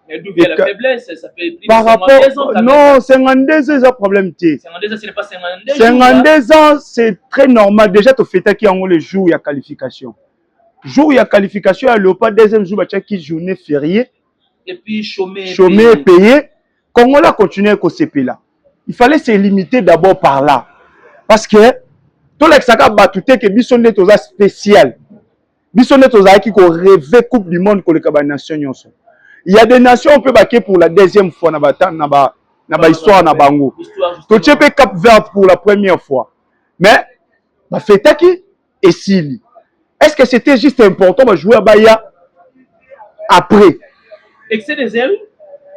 Mais d'où vient la faiblesse? Ça fait plus de par rapport 52 ans. Non, 52 ans, c'est un problème. 52 ans, ce n'est pas 52 jours. 52 ans, c'est très normal. Déjà, tu fais qui en le jour, il y a qualification. Jour, il y a qualification, il n'y a pas deuxième jour, il y a journée fériée. Et puis, chômé payé. Congolais continue à CP là. Il fallait se limiter d'abord par là. Parce que, tout le monde a battu que Bissonnet est spécial. Bissonnet est qui rêve Coupe du Monde pour les nations. Il y a des nations on peut baquer pour la deuxième fois dans la histoire na bango. Tu peux Cap Vert pour la première fois. Mais, bah fait qui et Sili. Est-ce que c'était juste important de jouer à Baya après? Excès des ailes,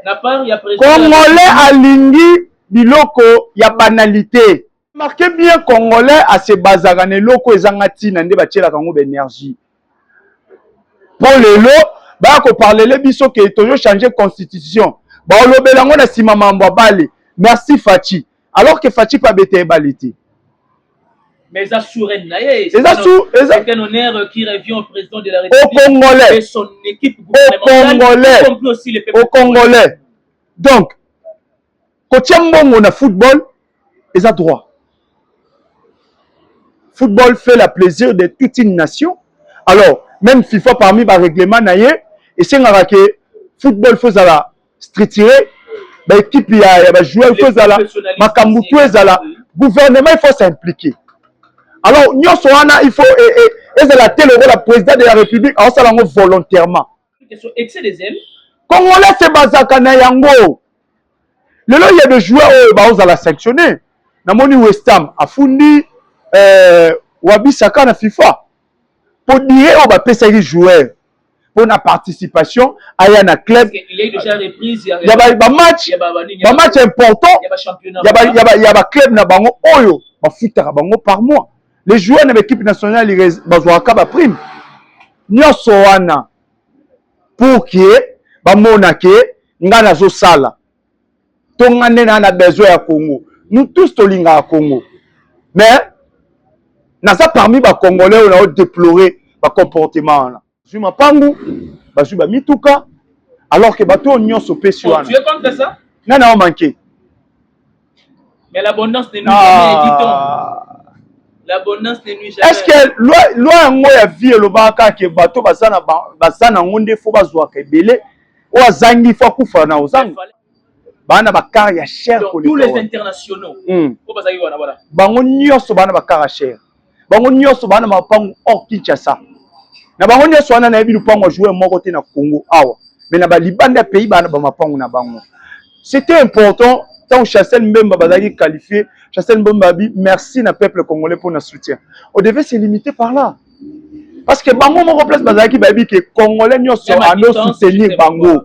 n'a pas, il y a Congolais à Lingi, biloko, il y a banalité. Marquez bien Congolais à ces bazarane loko et zangati nande bachela kango d'énergie. Pour les lots, bah qu'on parle les biso qui est toujours changé constitution. Bah on le belango na sima mambo bale. Merci Fachi. Alors que Fachi pas bête balité. Mais ça souveraine c'est un honneur qui revient au président de la République. Au Congolais. Et son équipe gouvernementale. Au Congolais. Donc, quand tu as un football, ils ont droit. Football fait le plaisir de toute une nation. Alors, même FIFA parmi les règlements, et c'est que football faut la strictirer, l'équipe il y a joueur faut la makambutu la gouvernement il faut s'impliquer. Alors, nous il faut et c'est la telle la président de la République en ça volontairement. Excès des ailes. Congolais c'est bazaka na yango. Le il y a des joueurs qui ont sanctionné. Namoni West Ham afundi Wabisaka na FIFA. Pour dire on va payer les joueurs pour la participation à un club. Il y a eu déjà reprise. Il y a un match important. Il y a un club na bango oyo ba futaka bango par mois. Les joueurs de l'équipe nationale ils bazwaka ba prime. Nyonso wana pour que ba monake ngana zo sala. Tongane na besoin ya Congo. Nous tous tolinga à Congo. Mais nasa parmi les Congolais on a déploré le comportement. Zuma Pangu, Bazuba Mituka, alors que bateau on se paie sur. Tu es contre ça? Non, non, manqué. Mais l'abondance ne nuit jamais, dit-on. L'abondance ne nuit jamais. Est-ce que loi en moya vie le baka que bateau basana ngonde faut bazwa kebele ou azangi faut kufa na ozangi. Bana bakar ya cher pour tous les internationaux. Faut bazaki wana voilà. Bango nyonso bana bakar ya cher. Bango nyonso bana mapangu hors Kinshasa. Na bango nyonso wana na yebi lupango jouer moko te na Congo awa. Mais na ba libanda pays bana ba mapangu na bango. C'était important tant Chassel Mbemba bazaki qualifié, Chassel Mbemba bi merci na peuple congolais pour notre soutien. On devait se limiter par là. Parce que bango moko place bazaki babi que congolais nyonso ano soutenir bango.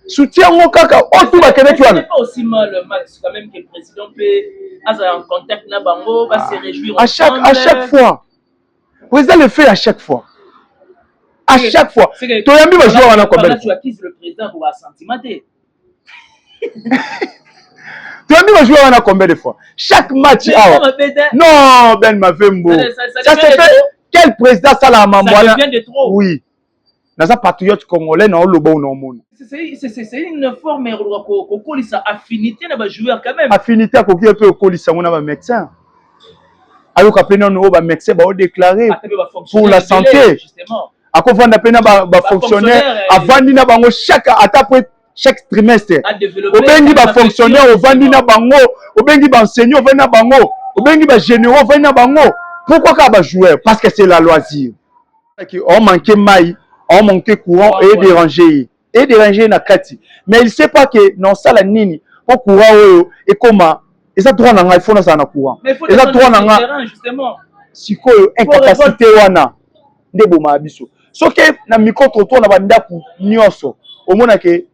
Soutien mon kaka oh tout va Québec c'est pas aussi mal le match quand même que le président peut en contact na bango va se réjouir à chaque fois président le fait à chaque fois toyambi ba joueur wana combien tu acquises le président pour un sentiment toyambi ba joueur wana combien de fois chaque match non Ben Mavembo ça c'est fait quel président ça la mamboana oui naza patriote congolais na lobo na monde. C'est une forme ko kolisa affinité na ba joueur quand même. Affinité ko ki peu kolisa ngona ba médecin. Ayo ka pena no ba médecin ba déclarer pour la santé. Ako vanda pena ba fonctionnaire avandi na bango chaque trimestre. Obengi ba fonctionnaire ovandi na bango, obengi ba enseignant ovandi na bango, obengi ba généraux ovandi na bango. Pourquoi ka ba joueur? Parce que c'est la loisir. Qui on manquait maille on manquait courant et déranger na kati mais il sait pas que non ça la nini au courant et comment et ça droit na iPhone ça na courant et ça droit na justement siko incapacité wana ndebo mabiso so que na micro trottoir na banda ku nyonso au mona que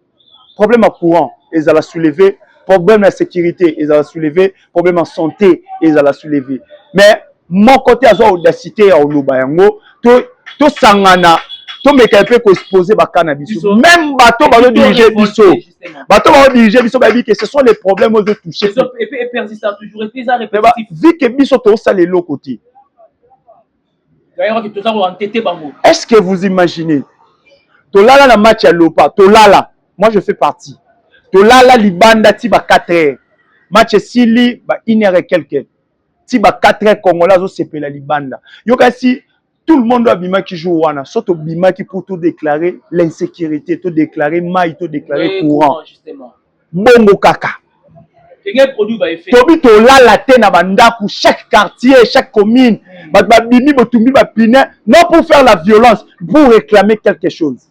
problème à courant ils alla soulever problème de sécurité ils alla soulever problème en santé ils alla soulever mais mon côté azo audacité ya oloba yango to sangana mais quelqu'un peut exposer ba cannabis même bateau va diriger biso bateau va diriger biso ba que ce sont les problèmes de toucher et persiste toujours et puis ça répétitif vu que biso to ça les l'autre côté d'ailleurs que tout ça va entêter bango est-ce que vous imaginez to lala na match ya lopa to lala moi je fais partie. Tolala libanda ti ba 4 heures. Match sili ba 1 heure et quelques. Ti ba 4 heures Congolais zo sepela libanda. Yoka si tout le monde a bima qui joue wana, surtout bima qui pour tout déclarer l'insécurité, tout déclarer maille, tout déclarer courant. Bongo kaka. Tobi tolala te na bandaku chaque quartier, chaque commune, ba bimi botumbi ba pine, non pour faire la violence, pour réclamer quelque chose.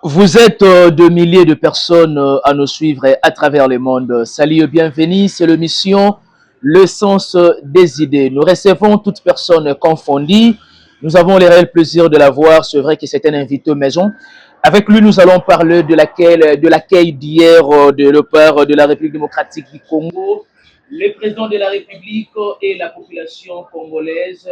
Vous êtes de milliers de personnes à nous suivre à travers le monde. Salut et bienvenue, c'est l'émission Le Sens des Idées. Nous recevons toutes personnes confondues. Nous avons le réel plaisir de la voir. C'est vrai que c'est un invité maison. Avec lui, nous allons parler de l'accueil d'hier de le père de la République démocratique du Congo. Le président de la République et la population congolaise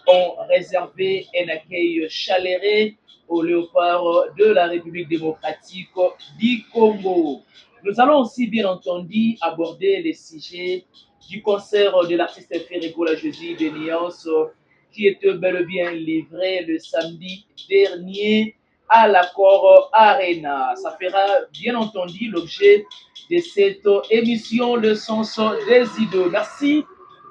ont réservé un accueil chaleureux au léopard de la République démocratique du Congo. Nous allons aussi, bien entendu, aborder les sujets du concert de l'artiste Ferrego La Josie de Niance qui était bel et bien livré le samedi dernier à l'accord Arena. Ça fera bien entendu l'objet de cette émission Le Sens des Idées. Merci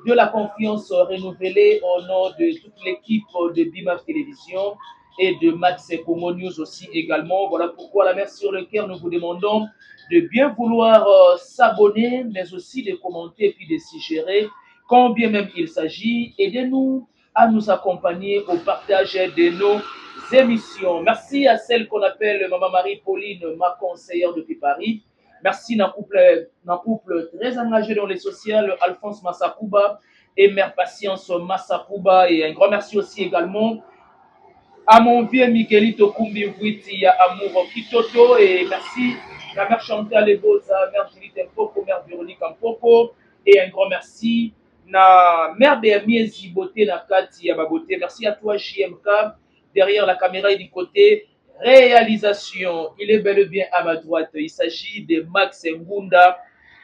de la confiance renouvelée au nom de toute l'équipe de BIMAF Télévision et de Max Congo News aussi également. Voilà pourquoi la mer sur le cœur, nous vous demandons de bien vouloir s'abonner, mais aussi de commenter et puis de suggérer, quand bien même il s'agit, aidez-nous à nous accompagner au partage de nos émissions. Merci à celle qu'on appelle Maman Marie-Pauline, ma conseillère depuis Paris. Merci d'un couple très engagé dans les sociales, Alphonse Massakouba et Mère Patience Massakouba. Et un grand merci aussi également à mon vieux Miguelito Kumbi Vuiti, à Amour Kitoto. Et merci à Mère Chantal Leboza, Mère Julie Tempoko, Mère Véronique Ampoko. Et un grand merci à Mère Béamiezi Beauté Nakati Yababoté. Merci à toi JMK. Derrière la caméra et du côté réalisation, il est bel et bien à ma droite. Il s'agit de Max Ngunda,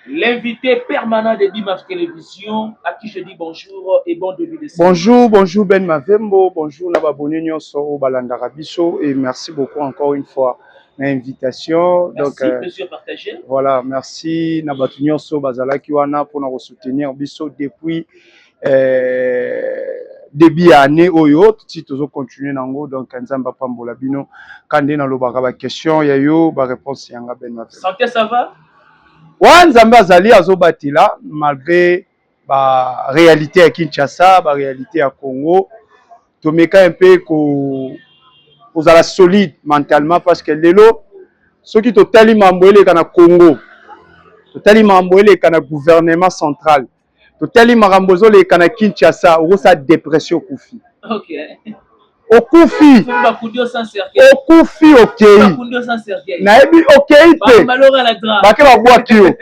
l'invité permanent de BIMAF Télévision, à qui je dis bonjour et bon début de semaine. Bonjour Ben Mavembo, bonjour Nababoni Nyonso Balandarabiso et merci beaucoup encore une fois l'invitation. Merci, plaisir partagé. Voilà, merci Nabatu Nyonso Bazala Kiwana pour nous soutenir Biso depuis début année oyo si toujours continuer nango donc nzamba pambola bino kande na lobaka ba question ya yo ba réponse yanga Ben Mavembo. Santé ça va? Ouais, nzamba azali azobatila malgré ba réalité à Kinshasa, ba réalité à Congo. Tomeka un peu ko ozala solide mentalement parce que lelo ceux qui totali mamboele kana Congo. Totali mamboele kana gouvernement central. Totali marambozo le kana Kinshasa, ou sa dépression kufi. OK. Okufi. Okufi okei. Na ebi okei pe. Bake ba bwaki yo.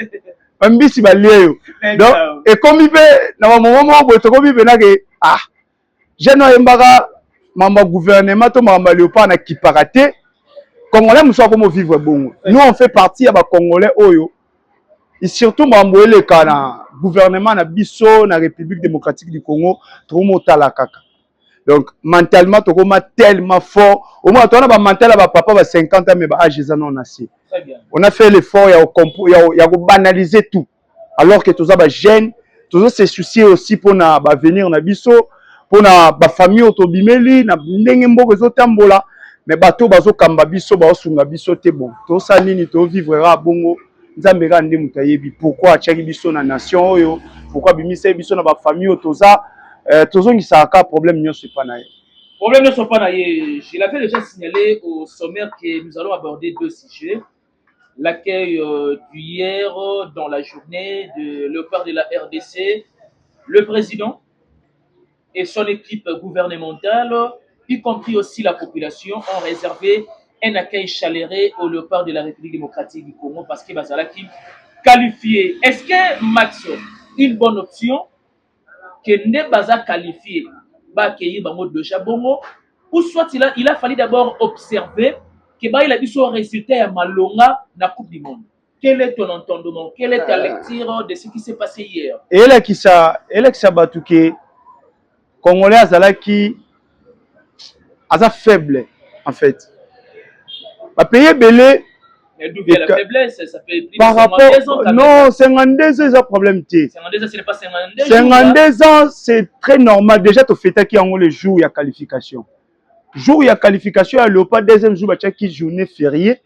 Mbisi balieyo. Donc et comme il veut na moment bo to comme il veut na ke ah. Jeune yembaka mamba gouvernement to mamba léopard na kiparaté. Congolais muso comme vivre bongo. Nous on fait partie ya ba Congolais oyo. Et surtout mamboele kana gouvernement na biso na République démocratique du Congo to motala kaka. Donc mentalement tokoma tellement fort au moins on a mental à papa va 50 ans mais ba âge non assez. On a fait l'effort ya banaliser tout alors que tous ba jeunes tous se soucier aussi pour na ba venir na biso pour na ba famille otobimeli na ndenge mboko zotambola mais bato bazo kamba biso ba osunga biso te bon to sa nini to vivra bongo nzambe ka ndi mutayebi pourquoi achaki biso na nation oyo pourquoi bimisa biso na ba famille otoza problème ne sont pas naïe. Problème ne sont pas naïe. Je l'avais déjà signalé au sommaire que nous allons aborder deux sujets. L'accueil d'hier dans la journée de léopard de la RDC, le président et son équipe gouvernementale, y compris aussi la population, ont réservé un accueil chaleureux au léopard de la République démocratique du Congo parce que Bazalaki qualifié. Est-ce que Max, une bonne option? Que ne baza qualifié ba accueillir bango déjà bongo ou soit il a fallu d'abord observer que ba il a dit son résultat ya malonga na Coupe du Monde. Quel est ton entendement? Quelle est ta lecture de ce qui s'est passé hier? Et là qui ça batuke Congolais azalaki aza faible en fait. Va payer belé. Mais d'où vient la faiblesse? Ça fait plus par de rapport, 52 ans. non, 52 ans, c'est un problème. 52 ans, ce n'est pas 52 52 ans, c'est très normal. Déjà, tu fais qui ont le jour, il y a qualification. Jour, il y a qualification, il n'y a pas deuxième jour, il y a journée fériée.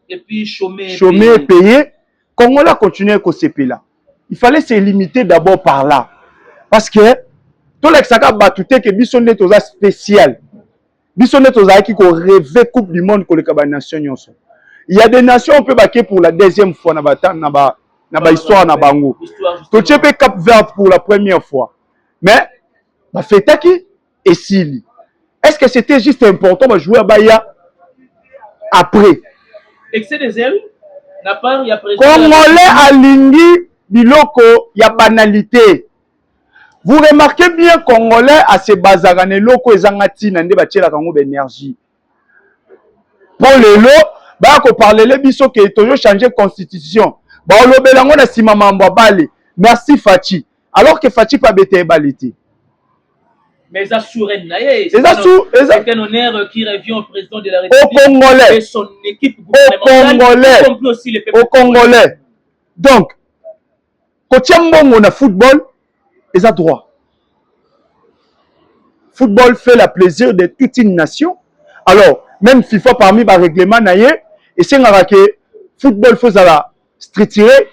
Et puis, chômé et payé. Congolais continue à CP là. Il fallait se limiter d'abord par là. Parce que, tout le monde a battu que Bisson est spécial. Bisson est qui rêve Coupe du Monde pour les nations. Il y a des nations on peut baquer pour la deuxième fois dans la histoire na bango. Tu peux Cap Vert pour la première fois. Mais bah fait qui et Sili. Est-ce que c'était juste important de jouer à Baya après? Excès des ailes. Na part il y a Congolais alingi biloko ya banalité. Vous remarquez bien Congolais à se bazarane loko ezangati na nde batiela kango d'énergie. Pour les lots bah qu'on parle les biso que toujours changer constitution bah on lobela ngo na sima mambo bale merci Fachi alors que Fachi pas bête balité mais ça sourenne naie c'est un honneur qui revient au président de la République au Congolais et son équipe au Congolais donc quand tu on a football et ça droit football fait la plaisir de toute une nation alors même FIFA parmi les règlements naie et c'est que football faut la structurer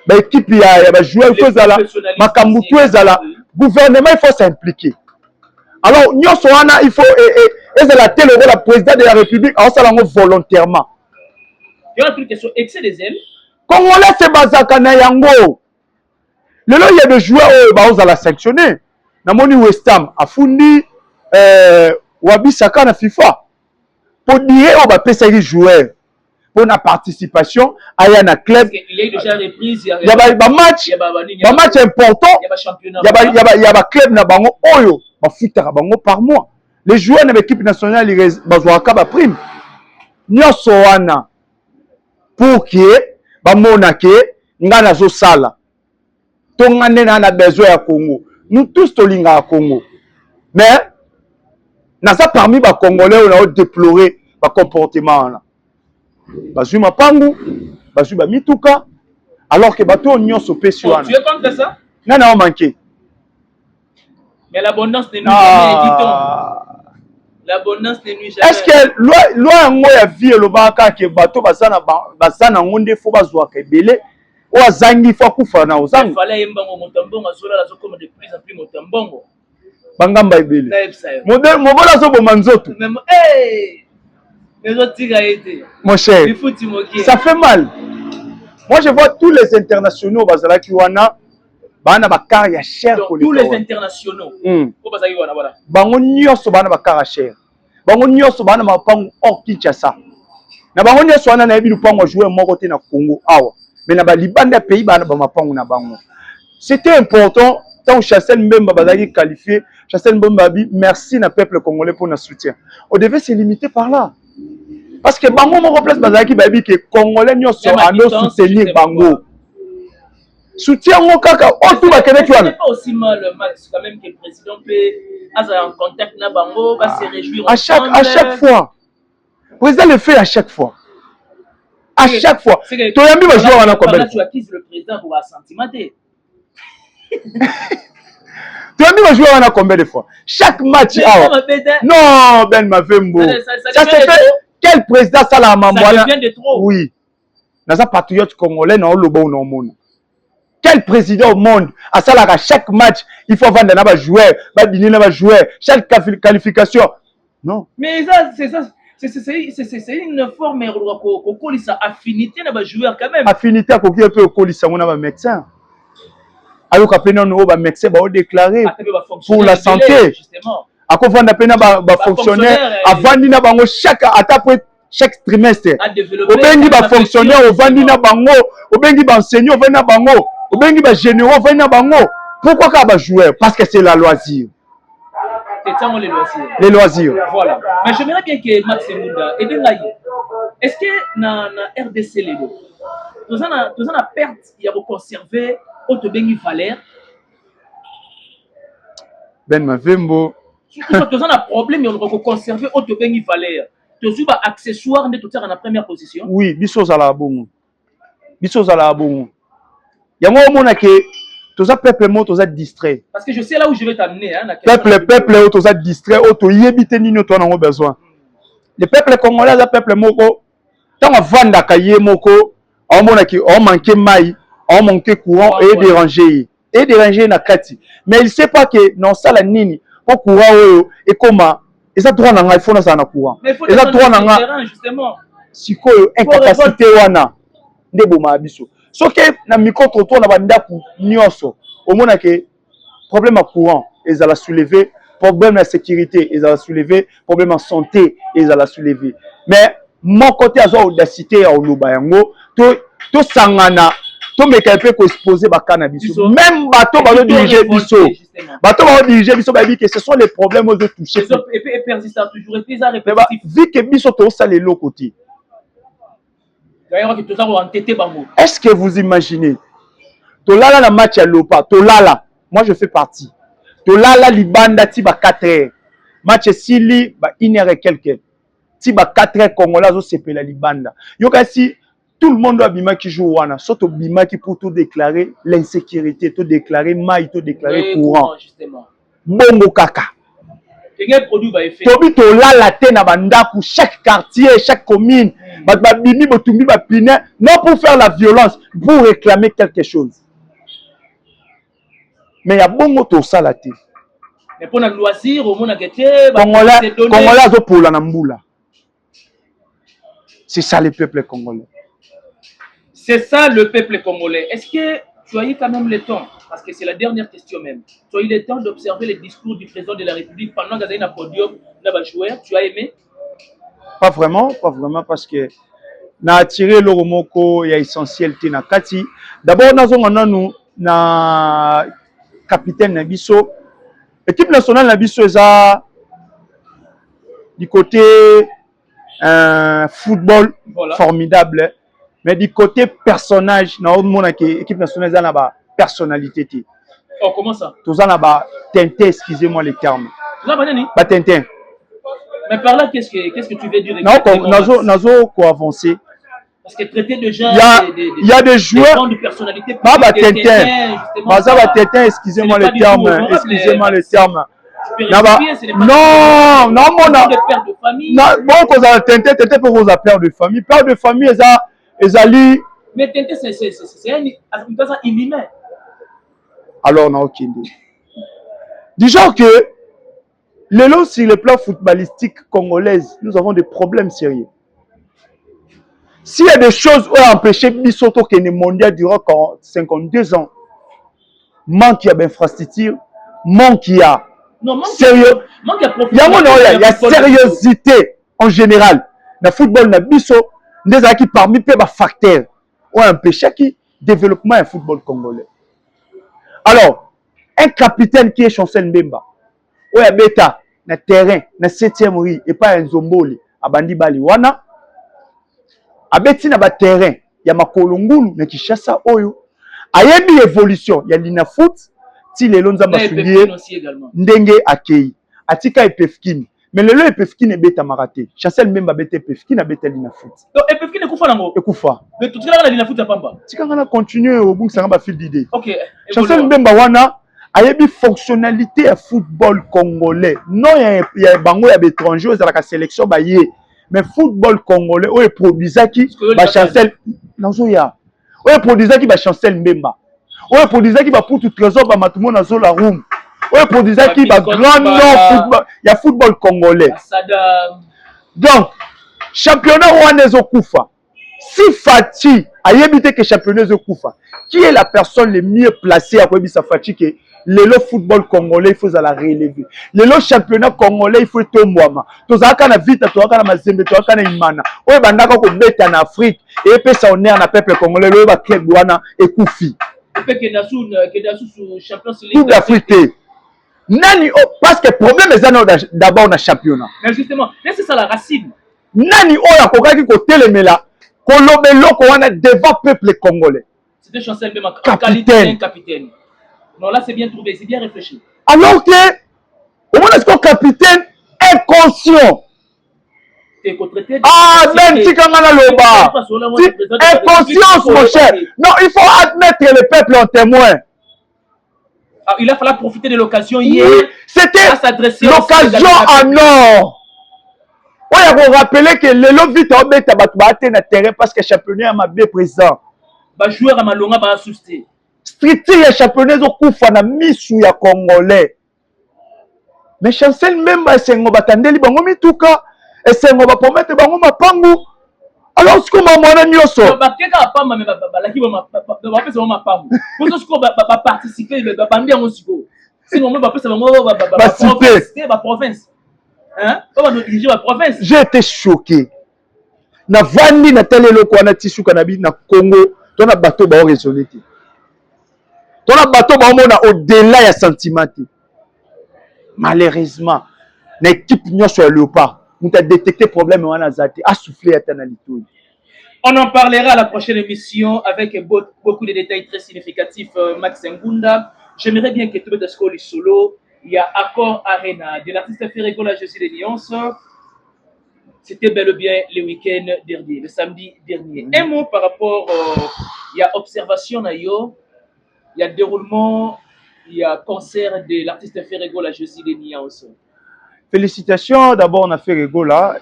bah équipe il y a joueur faut la makambutu ezala gouvernement il faut s'impliquer alors nyonso wana il faut ezala tel rôle la président de la République en salango volontairement il y a une question excès des ailes Congolais c'est bazaka na yango lelo il y a des joueurs bah on la sanctionner namoni West Ham afundi Wabisaka na FIFA pour dire on va payer les joueurs pour la participation à un club. Il y a déjà reprise. Il y a un match important. Il y a un club na bango oyo ba futaka bango par mois. Les joueurs de l'équipe nationale ils bazwaka ba prime. Nyonso wana pour que ba monake ngana zo sala. Tongane na besoin ya Congo. Nous tous tolinga à Congo. Mais nasa parmi ba Congolais on a déploré ba comportement là. Bazui mapangu, bazui ba mituka, alors que bateau nyonso pesi wana. Tu es contre ça? Non, non, manqué. Mais l'abondance ne nuit jamais, dit-on. L'abondance ne nuit jamais. Est-ce que loi ngo ya vie le baka ke bateau basana ngonde fo bazwa ke belé o azangi fo kufa na ozangi. Il fallait imbango motambongo azola la comme de plus en plus motambongo. Bangamba ebele. Mobola zo bomanzoto. Même hey! Mon cher, ça fait mal. Moi, je vois tous les internationaux, Bazala Kiwana, Bana Bakar ya cher pour tous les internationaux. Bango nyonso Bana Bakar cher. Bango nyonso Bana Mapango hors Kinshasa. Na bango nyonso wana na ebi lupango jouer moko te na Congo awa. Mais na ba libanda pays Bana ba Mapango na bango. C'était important tant Chassel Mbemba Bazali qualifié, Chassel Mbemba bi merci na peuple congolais pour notre soutien. On devait se limiter par là. Parce que bango mon place bazaki babi que congolais nyonso ando soutenir bango. Soutien mon kaka o tout ba kene tuana. C'est pas aussi mal Max quand même que le président peut en contact na bango va se réjouir à chaque fois. Le président le fait à chaque fois. À chaque fois. Toyambi va jouer wana combien. Tu acquises le président pour un sentiment. Toyambi va jouer wana combien de fois. Chaque match non Ben Mavembo. Ça c'est fait. Quel président ça la mamboana? Ça devient de trop. Oui. Naza patriote congolais na oloba ou non. Quel président au monde à ça là chaque match il faut vendre na joueur, ba dîner na joueur, chaque qualification. Non. Mais ça c'est une forme kokolisa affinité na ba joueur quand même. Affinité à koki peu kokolisa ngona ba médecin. Alors qu'après on ba médecin ba déclarer pour la santé justement. Ako vanda pena ba fonctionnaire avandi na bango chaque trimestre. Obengi ba fonctionnaire ovandi na bango, obengi ba enseignant ovandi na bango, obengi ba généraux ovandi na bango. Pourquoi ka ba joueur? Parce que c'est la loisir. C'est ça les loisirs. Les loisirs. Voilà. Mais j'aimerais bien que Max Munda est-ce que na RDC lelo tous en a perte il y a conserver auto bengi valeur. Ben Mavembo Tous en a problème il y a conserver auto bengi valeur. tu as accessoire de tout ça en la première position. Oui, biso za la bongo. Biso za la bongo. Yango mona ke toza peuple mo toza distrait. Parce que je sais là où je vais t'amener hein, peuple toza distrait auto yebite nino to na besoin. Le peuple congolais za peuple moko tant vanda kaye moko on mona ki on manquer mai, on manquer courant et déranger na kati. Mais il sait pas que non ça la nini au courant et comment et ça droit na ngai faut na ça na courant. Et ça droit na ngai justement. Sikoyo incapacité wana ndebo mabiso. Soki na micro trottoir na bandaku nyonso omona ke problème à courant ils allaient soulever, problème de sécurité ils allaient soulever, problème en santé ils allaient soulever. Mais mon côté a audacité à oloba yango to sangana to meka pe ko exposer ba cannabis même bateau ba diriger biso bateau ba diriger biso ba dit que ce sont les problèmes aux toucher et persistant toujours et puis ça répétitif vu que biso to ça les lots côté. Est-ce que vous imaginez Tolala la match à Lopa, Tolala, moi je fais partie. Tolala libanda tiba 4 heures. Match sili ba 1 heure et quelques. Tiba 4 heures Congolais zo sepe la libanda. Yoka si tout le monde a bima qui joue wana, surtout bima qui pour tout déclarer l'insécurité, tout déclarer maï, tout déclarer courant. Bongo kaka. Tobi tolala te na bandaku chaque quartier, chaque commune, babimi botumbi bapine, non pour faire la violence, pour réclamer quelque chose. Mais il y a bongo to sala te. Mais pour le loisir, au monde a gâté, Congolais zo pour la nambula. C'est ça le peuple congolais. C'est ça le peuple congolais. Est-ce que tu as eu quand même le temps, parce que c'est la dernière question même, tu as eu le temps d'observer le discours du président de la République pendant qu'il y a un podium, tu as aimé? Pas vraiment, parce que na attiré le romoko il y a essentiel na kati. D'abord nous na capitaine Nabiso, équipe nationale Nabiso est du côté football voilà. Formidable. Mais du côté personnage, na équipe nationale a ba personnalité. Oh, comment ça? Tous en a ba tintin, excusez-moi les termes. Ba tintin. Mais par là, qu'est-ce que tu veux dire? Non, nazo ko avancer. Parce que traiter de gens, il y a des joueurs de personnalité. Ba tintin. Ba tintin, excusez-moi les termes, excusez-moi les termes. Non, mon bon cause à tintin pour cause à père de famille. Père de famille ezali. Mais tintin c'est un inhumain. Alors on a aucun idée. Disons que sur le plan footballistique congolais, nous avons des problèmes sérieux. S'il y a des choses qui ont empêché Bisoto qui est mondial durant 52 ans, manque d'infrastructure, manque sérieux. Il y a sérieuxité en général. Dans le football, dans Biso, nous avons parmi les facteurs qui ont empêché le développement du football congolais. Alors, un capitaine qui est Chancel Mbemba, ou un bêta, na terrain, na 7e rue, et pas un zomboli, à Bandi Bali wana, à bêti na terrain, il y a Makolongulu, na Kishasa Oyo, a yebi évolution, il y a l'ina foot, si les lonza masulier, ndenge akei, atika et Pefkin. Mais le lot Pefkin est bêta maraté. Chancel Mbemba bêta Pefkin a bêta l'ina foot. Donc, Pefkin est koufa nango? Ekoufa. Mais tout à l'heure, l'ina foot à Pamba. Si quand on a continué au bout, ça va fil d'idée. Ok. Chancel Mbemba wana, a une fonctionnalité à football congolais. Non, il y a bango, il y a des étrangers, il y a la sélection, mais football congolais, où est produisaki, Chancel, non, il y a. Où est produisaki, Chancel Mbemba. Où est produisaki, pour tout trésor, Matumo, dans la room. Où est produisaki, grand nom football, il y a football congolais. Donc, championnat Rwanda Koufa. Si Fati a évité que championnat Koufa, qui est la personne le mieux placée à Kouébisa Fati que le football congolais, il faut la relever. Le championnat congolais, il faut être Mwama. Tous les gens qui vite, tous les gens qui Mazembe, tous les gens qui Imana. Oui, les gens qui bêtent en Afrique, et puis ça on est en peuple congolais, le club Douana et Koufi. Et puis que dans championnat Coupe d'Afrique. Nani, parce que le problème est d'abord dans le championnat. Mais justement, c'est ça la racine. Nani, oh, la coca qui côté les méla, Kolobelo, qu'on a devant le peuple congolais. C'était Chancel même en qualité d'un capitaine. Non, là, c'est bien trouvé, c'est bien réfléchi. Alors que, au moins, est-ce que le capitaine est conscient Ah, ben, Tikangana Loba. Inconscience, mon cher. Non, il faut admettre le peuple en témoin. Ah, il a fallu profiter de l'occasion hier. Oui, c'était l'occasion en or. Oui, il faut rappeler que le lobby est en terrain parce que le championnat m'a bien présent. Les joueurs à Malonga va assuster. Stricti ya championnat zo kufa na misu ya Congolais. Mais chancel même esengo batandeli bango mituka, esengo ba promettre bango mapangu. Alors ce que mwana nyoso. Ba keka pamba me ba laki ba pesa ba mapangu. Pour ce que ba participer ba bandi yango siko. Sinon ba pesa bango ba province. Hein? Ba diriger ba province. J'ai été choqué. Na vandi na telelo ko na tissu kanabi na Congo, to na bateau ba raisonner. Dans le bateau, au-delà, il y a sentiment. Malheureusement, l'équipe n'y a sur le pas. Nous avons détecté le problème, on a soufflé à Tanalito. On en parlera à la prochaine émission avec beaucoup de détails très significatifs. Max Ngunda, j'aimerais bien que tu me dises solo. Il y a Accord Arena de l'artiste Ferrego, la Josie de Nyons. C'était bel et bien le week-end dernier, le samedi dernier. Un mot par rapport, il y a observation Nayo. Il y a déroulement, il y a concert de l'artiste Ferrego, la Josie de Nyons. Félicitations, d'abord on a Ferrego là.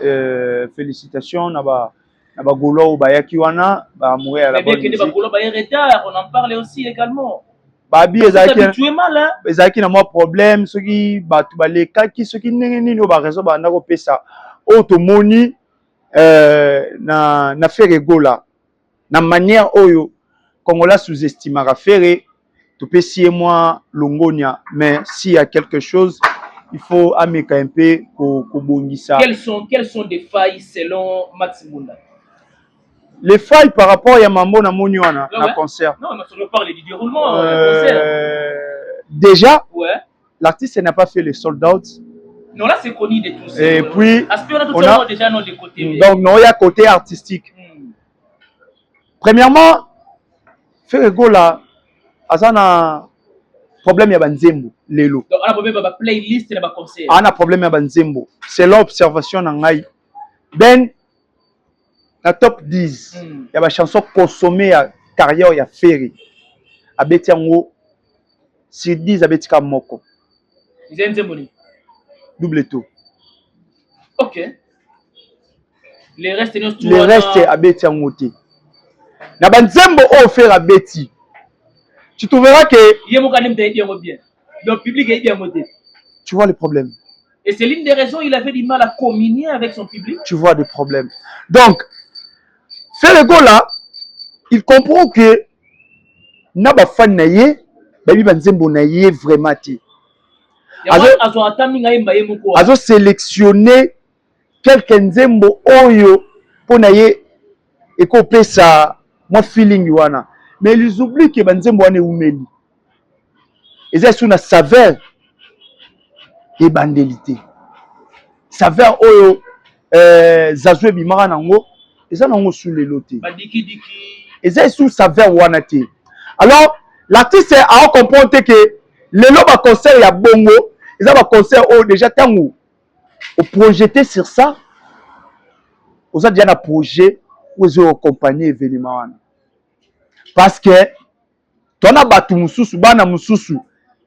Félicitations, Naba Golo Bayakiwana, Bamouré à la bonne musique. Mais bien que Golo retard, on en parle aussi également. Babi, tu es mal, hein? Ezaki na moi problème, ceux qui battent les cas qui ceux qui n'ont pas raison, bah n'ako pesa. Automoni, na Ferrego là, na manière oyo, Congolais sous-estime à Ferré. Tu peux si moi Longonia, mais s'il y a quelque chose, il faut amener un peu pour bongisa. Quelles sont des failles selon Max Munda? Les failles par rapport à Mambo na Moniwana, na concert. Non, mais on parle du déroulement concert. Déjà, l'artiste n'a pas fait les sold out. Non, là c'est connu de tous. Et puis, on a déjà nos deux côtés. Donc, non, il y a côté artistique. Premièrement, Ferrego là. Azana problème ya banzembo lelo. Donc on a problème ba playlist na ba concert. On a problème ya banzembo. C'est l'observation na ngai. Ben na top 10 ya ba chanson consommée ya carrière ya Ferry. Abeti yango sur 10 abeti ka moko. Nzembo ni double taux. OK. Le reste abeti yango te. Na banzembo o faire abeti. Tu trouveras que le public est bien modé. Tu vois le problème. Et c'est l'une des raisons il avait du mal à communier avec son public. Tu vois le problème. Donc, Ferrego là, il comprend que Naba fan naye, baby banzembo naye vraiment ti. Azo sélectionner quelques nzembo oyo pour naye et couper ça moi feeling wana. Mais ils oublient que banzembo ane umeli. Ils sont na saveur et bandelité. Saveur oyo zazwe bimara nango, ils sont nango sous les lotés. Ils sont sous saveur wana te. Alors l'artiste a compris que le loba concert ya bongo, ils ont un concert au déjà tango. Au projeté sur ça, vous avez déjà un projet où ils ont accompagné événement wana. Parce que tu as battu mususu, bana mususu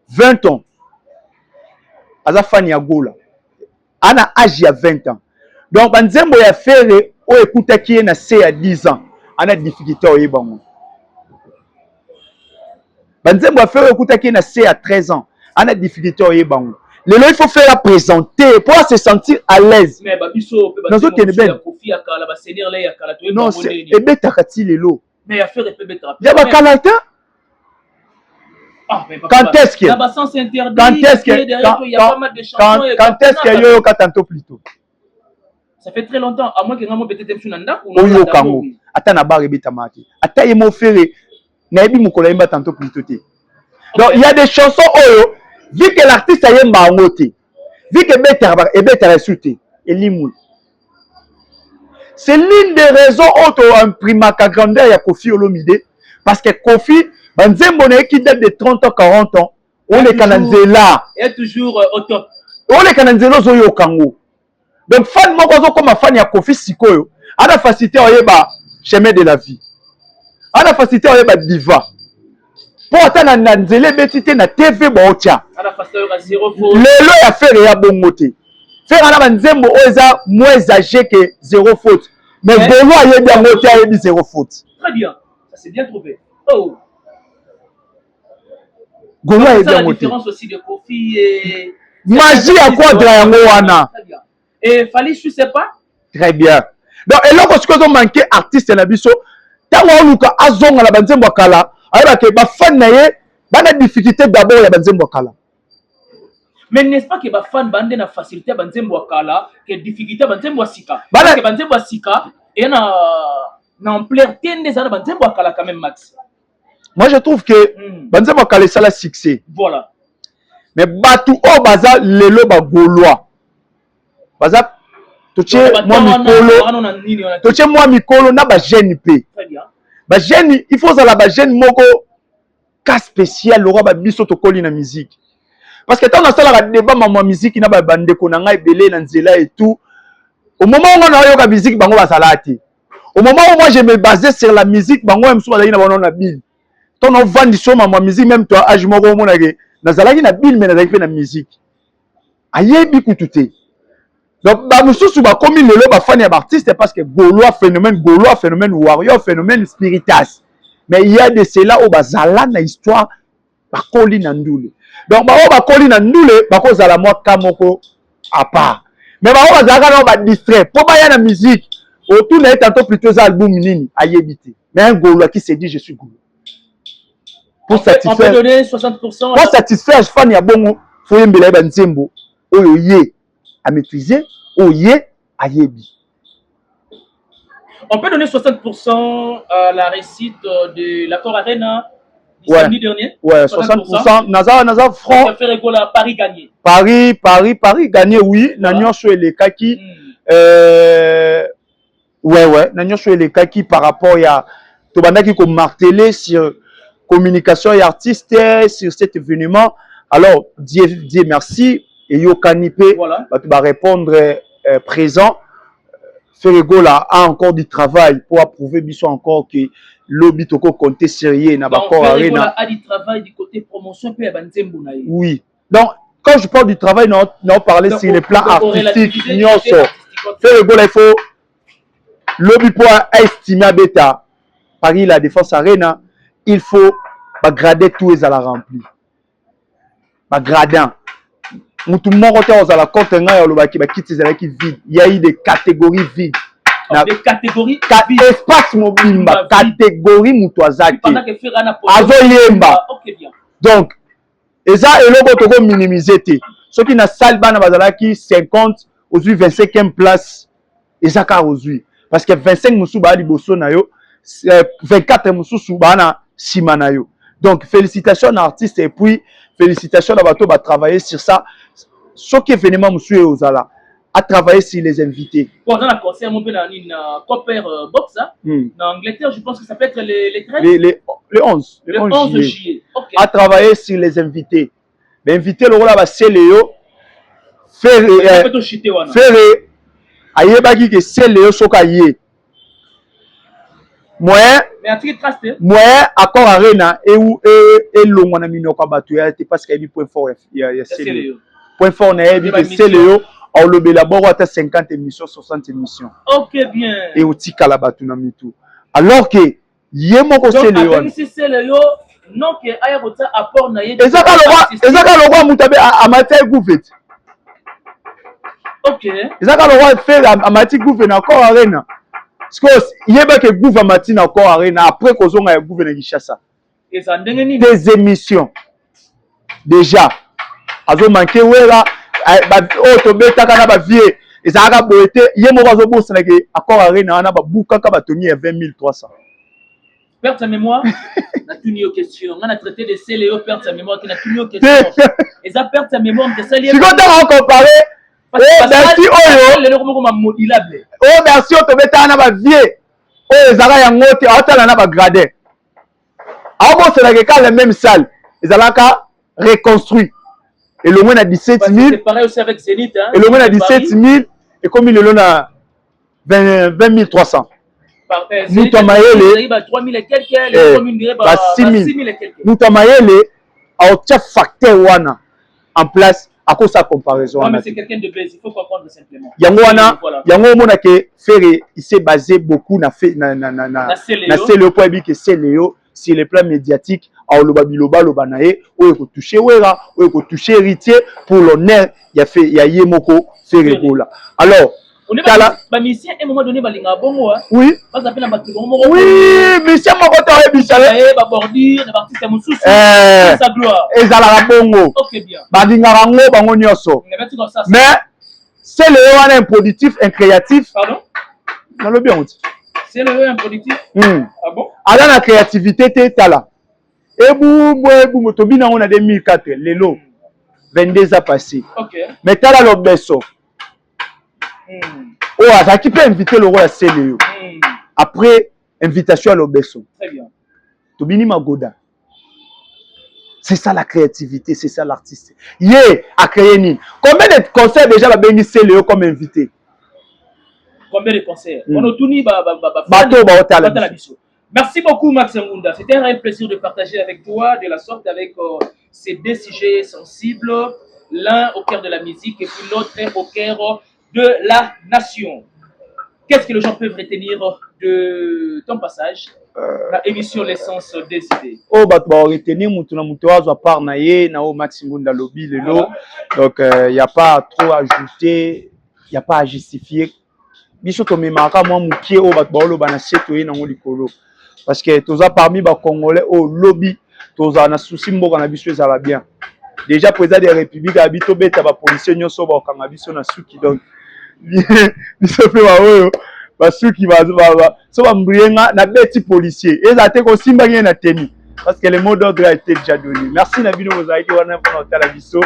20 ans. Aza fani ya gola. Ana âge ya 20 ans. Donc banzembo ya Ferré o écoute qui est na C à 10 ans. Ana difficulté o yebango. Banzembo ya Ferré écoute qui est na C à 13 ans. Ana difficulté o yebango. Lelo il faut faire la présenter pour se sentir à l'aise. Mais babiso pe babiso Kofi akala ba seigneur la yakala to non, c'est ebetakati lelo. Mais à faire peut être il y a pas calata. Quand est-ce que là-bas sans s'interdire quand est-ce que il y a pas mal de chansons quand est-ce que yo katanto plutôt ça fait très longtemps à moins que ngamo peut-être msunanda ou yo kango ata na bar ebeta maki ata yemo Ferré na ebi mukolo yemba tanto plutôt te. Donc il y a des chansons oyo vu que l'artiste a yemba ngote vu que ebeta resute elimwe. C'est l'une des raisons auto imprimaka grandeur ya Kofi Olomide parce que Kofi banzembo na qui date de 30 ans 40 ans on est kananzela est toujours au top on est kananzela zo yo kango Donc fan moko comme fan ya Kofi Sikoyo, a la facilité oyeba chemin de la vie. A la facilité oyeba diva. Pour atteindre na nzele betité na TV botia. A la facilité oyeba zéro faute. Lelo ya faire ya bongote. Faire na banzembo oza moins âgé que zéro faute. Mais Golo ayebi yango te ayebi zéro faute. Très bien. Ça c'est bien trouvé. Oh. Golo ayebi yango te. La différence aussi de Kofi et magie à quoi yango wana. Très bien. Et Fally, je sais pas. Très bien. Donc, et là, parce que vous manquez artiste na biso, tant on luka azonga la banzembo kala, ayeba ke ba fan na ye, ba na difficulté d'abord ya banzembo kala. Mais n'est-ce pas que ba fan bande na facilité banzembo kala, que difficulté banzembo sika. Parce que banzembo sika et na ampleur tende za banzembo kala quand même max. Moi je trouve que banzembo kala ça la succès. Voilà. Mais batu o baza lelo ba gaulois. Baza toche moi mikolo na ba jeune pe. Très bien. Ba jeune il faut ça la ba jeune moko cas spécial le roi ba biso to koli na musique. Parce que tant on a ça la débat ma musique na ba bande ko na ngai belé na nzela et tout. Au moment où on a yoka musique bango ba salati. Au moment où moi je me basais sur la musique bango même so bazali na bono na bil. Ton on vend du son ma musique même toi âge moko mona ke na zalaki na bil mais na zalaki na musique. Ayebi kututé. Donc, bah, monsieur, bah, comme il est là, fan artiste, parce que Gaulois phénomène, warrior, phénomène spiritas. Mais il y a de cela où bah, zala na histoire, bah, koli nandoule. Donc, bah, bah, koli nandoule, bah, cause à la moi, kamoko, à part. Mais bah, bah, zala bah, distrait. Pour bah, y a la musique, autour n'a tantôt plutôt un album nini, à yébiter. Mais un Gaulois qui s'est dit, je suis Gaulois. Pour satisfaire. On peut donner 60%. Pour satisfaire, je fan ya bongo, faut y mbele ba nzembo, oyo ye. À maîtriser, oye, ayebi. On peut donner 60% à la réussite de l'accord Arena du samedi dernier. Ouais, 60%. Naza franc. Paris gagné. Paris gagné, oui. Nanyo sur les kaki. Ouais. Nanyo sur les kaki par rapport à Tobandaki comme martelé sur communication et artiste sur cet événement. Alors, Dieu merci. Et yo kanipé, voilà. Tu vas répondre présent. Ferregola a encore du travail pour approuver biso encore que lobby toko compter sérieux na bakor arena. A du travail du côté promotion pe banzembo na. Oui. Donc quand je parle du travail, non parler sur les plans artistiques, Ferregola il faut lobby pour estimer beta Paris la Défense Arena, il faut grader tous les à la remplir. Gradant. Mutu moko te ozala compte nga ya lobaki ba kiti zalaki vide. Il y a eu des catégories vides. Des catégories espace mobimba catégorie mutu azaki. Azo yemba. OK bien. Donc eza eloko toko minimiser te. Soki na salle bana bazalaki 50 aujourd'hui 25e place ezaka aujourd'hui parce que 25 musu ba liboso na yo 24 musu bana sima na yo. Donc félicitations à l'artiste et puis félicitations à bateau va travailler sur ça. Ce qui est événement monsieur Ozala a travaillé sur les invités. Pendant la concert mon na Copper Box en Angleterre, je pense que ça peut être les 13 le 11 juillet. OK. A travaillé sur les invités. L'invité le rôle va c'est Léo faire ayebaki que c'est Léo sokaye. Moyen accord arena et longo na minoko batu ya parce qu'il y a point fort il y a c'est Léo. Point fort na yebi que c'est Léo on le belabore à 50 émissions 60 émissions. OK bien. Et au tikala batu na mitu. Alors que yemoko c'est Léo. Donc c'est Léo non que aya bota apport na yebi. Ezaka le roi mutabe amateur gouvet. OK. Ezaka le roi faire amateur gouvet na encore arena. Parce que yeba que gouva matin encore arena après kozonga ya gouvet na Kinshasa. Et ça ndengeni des émissions. Déjà azo manqué wela to betaka na ba vie ezaka boete yemo azo bosana ke accord arena na ba buka ka batoni ya 20300. Perdre sa mémoire, na tuni aux questions. On a traité de Céléo perdre sa mémoire qui na tuni aux questions. Et ça perdre sa mémoire de Céléo. Si quand on compare merci oyo le norme comme modulable. Oh merci to betaka na ba vie. Oh ezaka ya ngote atala na ba grader. Abo c'est la même salle. Ezalaka reconstruit. Et le moins à 17 000. C'est pareil aussi avec Zénith. Hein, et le moins à 17 000. et comme il est là 20 300. Mutu Mayele 3000 et quelques, les communes diraient 6000 et quelques. Mutu Mayele a un facteur wana en place à cause de sa comparaison. Non mais c'est quelqu'un de base, il faut comprendre simplement. Yango mona que Ferré il s'est basé beaucoup na Céléo pour dire que Céléo sur le plan médiatique a loba lobanae ou ko toucher wera ou ko toucher héritier pour l'honneur il y a Yemoko Ferré Gola. Alors on est pas mission à un moment donné balinga bongo oui pas appelle un bâtiment oui mission moko ta bisale ba bordure de artiste mususu sa gloire ezala bongo OK bien balinga rango bango nyoso mais c'est le wana improductif incréatif pardon dans le bien c'est le improductif ah bon ala na créativité te tala ebu motobina on a 2004 lelo 22 ans passés OK mais tala lo beso oh azaki peut inviter le roi à Céléo après invitation à l'Obesso. Très bien. Tobini Magoda. C'est ça la créativité, c'est ça l'artiste. Yé a créé ni. Combien de concerts déjà la béni Céléo comme invité? Combien de concerts? On a tout ni Merci beaucoup Max Ngunda. C'était un réel plaisir de partager avec toi de la sorte avec ces deux sujets sensibles, l'un au cœur de la musique et puis l'autre au cœur de la nation. Qu'est-ce que les gens peuvent retenir de ton passage dans l'émission L'essence des idées? Oh, bah, retenir à part naye, na o maximum dans lobby lelo. Donc, il n'y a pas trop à ajouter, il n'y a pas à justifier. Biso to memaka moi mon pied au bat bolo bana seto na ngoli kolo. Parce que toza parmi ba congolais au lobby, toza na souci mboka na biso ezala bien. Déjà président de la République habito beta ba policier nyoso ba kanga biso na suki donc biso pe ba oyo ba suki ba so ba mbrienga na beti policier ezate ko simba ngena teni parce que le mot d'ordre a été déjà donné. Merci na bino mozaiki wana pour notre la biso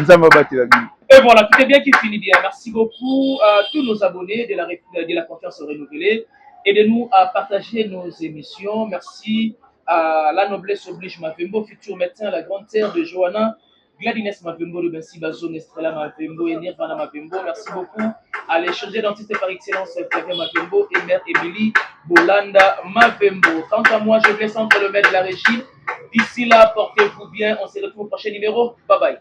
nzamba bati la bino. Et voilà, tout est bien qui finit bien. Merci beaucoup à tous nos abonnés de la confiance renouvelée. Aidez-nous à partager nos émissions. Merci à la noblesse oblige Mavembo, futur médecin à la grande terre de Johanna, Gladines Mavembo, de Bensi Bazone, Estrella Mavembo et Nirvana Mavembo. Merci beaucoup à l'échanger dentiste par excellence, Flavien Mavembo et Mère Émilie Bolanda Mavembo. Quant à moi, je vais centre le maître de la régie. D'ici là, portez-vous bien. On se retrouve au prochain numéro. Bye bye.